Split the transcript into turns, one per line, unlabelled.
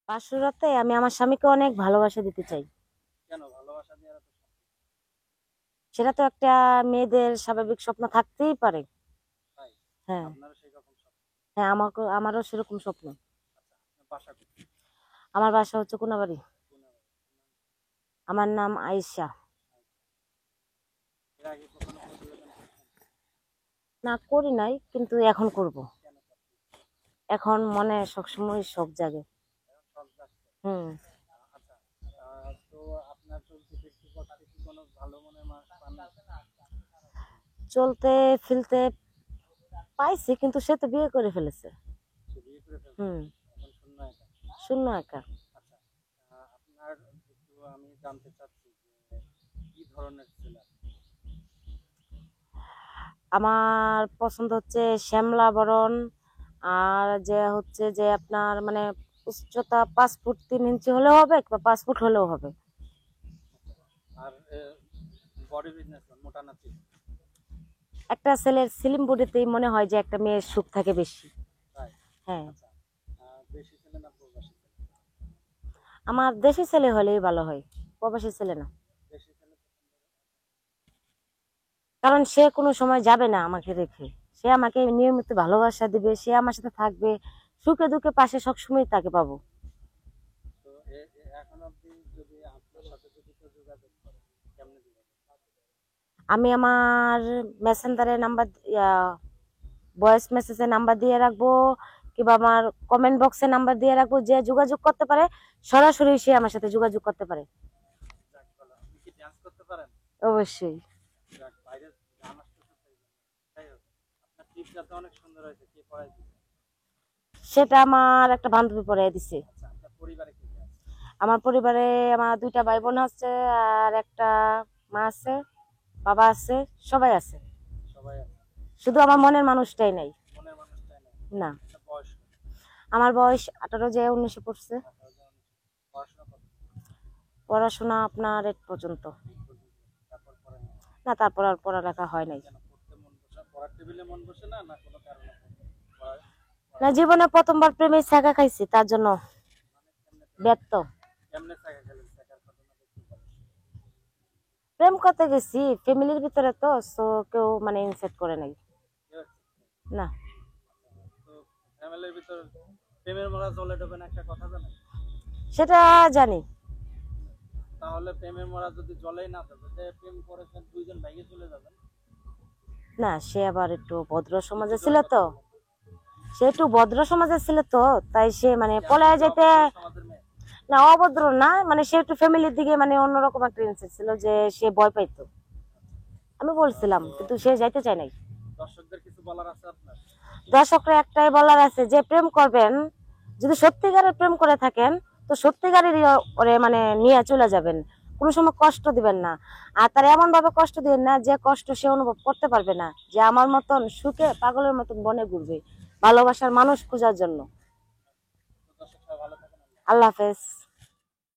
পাঁচশোরাতে আমি আমার স্বামীকে অনেক ভালোবাসা দিতে চাই।
কেন ভালোবাসা দেওয়ার এত শখ?
সেটা তো একটা মেয়েদের স্বাভাবিক স্বপ্ন থাকতেই পারে।
তাই
হ্যাঁ,
আপনারও সেই রকম শখ?
হ্যাঁ, আমারও সেরকম স্বপ্ন।
আচ্ছা, আপনার বাসা কোথায়?
আমার বাসা হচ্ছে কোনাবাড়ি।
পুনে বাড়ি।
আমার নাম আয়েশা।
এর আগে কখনো প্রতিবেদন করছেন?
না, করি নাই, কিন্তু এখন করব।
কেন করছেন?
এখন মনে সবসময় শখ জাগে।
এখন শখ জাগছে।
হুম।
আচ্ছা, তো আপনার চলতি ফিরতি পথে কি কোনো ভালো মনের মানুষ পান নাই?
চলতে ফিরতে পাইছি, কিন্তু সে তো বিয়ে করে ফেলেছে।
সে বিয়ে করে ফেলছে,
হুম।
এখন শূন্য একা।
শূন্য একা।
আচ্ছা, আপনার একটু আমি জানতে চাচ্ছি যে কি ধরনের ছেলে আপনি?
আমার পছন্দ হচ্ছে শ্যামলা বরণ, আর যে হচ্ছে যে আপনার মানে উচ্চতা 5 ফুট 3 ইঞ্চি হলেও হবে, বা 5 ফুট হলেও হবে।
আর বডি বিজনেস মোটা না চিকন?
একটা ছেলের স্লিম বডিতেই মনে হয় যে একটা মেয়ের সুখ থাকে বেশি।
তাই?
হ্যাঁ।
আচ্ছা, দেশি ছেলে না প্রবাসী ছেলে?
আমার দেশি ছেলে হলেই ভালো হয়, প্রবাসী ছেলে না।
দেশি ছেলে পছন্দ করেন?
কারণ সে কোনো সময় যাবে না আমাকে রেখে। সে আমাকে নিয়মিত ভালোবাসা দিবে, সে আমার সাথে থাকবে, সুখে দুঃখে পাশে সবসময় তাকে পাবো।
তো এখন অব্দি যদি আপনার সাথে যদি কেউ যোগাযোগ করে কেমনে যোগাযোগ করে?
আমি আমার মেসেঞ্জারের নাম্বার, ভয়েস মেসেজে নাম্বার দিয়ে রাখবো, কিংবা আমার কমেন্ট বক্সে নাম্বার দিয়ে রাখবো, যে যোগাযোগ করতে পারে সরাসরি সে আমার সাথে যোগাযোগ করতে পারে।
যাক ভালো। আপনি কি ডান্স করতে পারেন?
অবশ্যই।
যাক, বাইরে গান আসতেছে তো এই জন্য। যাই হোক, আপনার টিপটা তো অনেক সুন্দর হয়েছে, কে পড়াই দিচ্ছে?
সেটা আমার একটা বান্ধবী পড়াই দিছে।
আচ্ছা, আপনার পরিবারে কে কে আছে?
আমার পরিবারে আমার 2টা ভাই বোন আছে, আর একটা মা আছে, বাবা আছে, সবাই আছে।
সবাই আছে?
শুধু আমার মনের মানুষটাই নাই।
মনের মানুষটাই নাই?
না।
আপনার বয়স কত?
আমার বয়স 18, যে 19-এ পড়ছে।
18 পড়াশোনা কত?
পড়াশোনা আপনার 8 পর্যন্ত।
এই পর্যন্ত? তারপর পড়েন নাই?
না, তারপর আর পড়ালেখা হয় নাই।
কেন পড়তে মন বসে, পড়ার টেবিলে মন বসে না, না কোনো কারণে পড়া
না,
পড়া-
জীবনে প্রথমবার প্রেমে ছ্যাঁকা খাইছি, তার জন্য
মানে কেমনে
ব্যর্থ।
কেমনে থাকা গেলেন শেখার ঘটনা দেখতে পারেন?
প্রেম করতে গেছি ফ্যামিলির ভিতরে, তো কেউ মানে ইনসেক্ট করে নাই।
কি হচ্ছে?
না।
তো ফ্যামিলির ভিতর প্রেমের মরা জলে ডোবে না একটা কথা জানেন?
সেটা জানি।
তাহলে প্রেমের মরা যদি জলেই না ডোবে, যে প্রেম করেছেন দুইজন ভাইকে চলে যাবেন।
না, সে আবার একটু ভদ্র
একটু
সমাজে ছিল
জোরে কথা
তো।
বলেন।
সে একটু ভদ্র সমাজে ছিল তো, তাই সে মানে
কি আপনি
পলায়
কি
যেতে।
অভদ্র সমাজের মেয়ে?
না, অভদ্র না, মানে সে একটু ফ্যামিলির দিকে মানে অন্যরকম একটা ইনসেক্ট ছিল, যে সে ভয় পাইতো। আমি বলছিলাম,
তো
কিন্তু সে যাইতে চায় নাই।
দর্শকদের কিছু বলার আছে আপনার?
দর্শকরা একটাই বলার আছে, যে প্রেম করবেন, যদি সত্যিকারের প্রেম করে থাকেন, তো সত্যিকারেরই ওরে মানে নিয়ে চলে যাবেন। কোনো সময় কষ্ট দিবেন না। আর তার এমন ভাবে কষ্ট দিবেন না যে কষ্ট সে অনুভব করতে পারবে না, যে আমার মতন সুখে পাগলের মতন বনে ঘুরবে ভালোবাসার মানুষ খোঁজার জন্য।
তো দর্শক সবাই ভালো থাকেন।
আল্লাহ হাফেজ।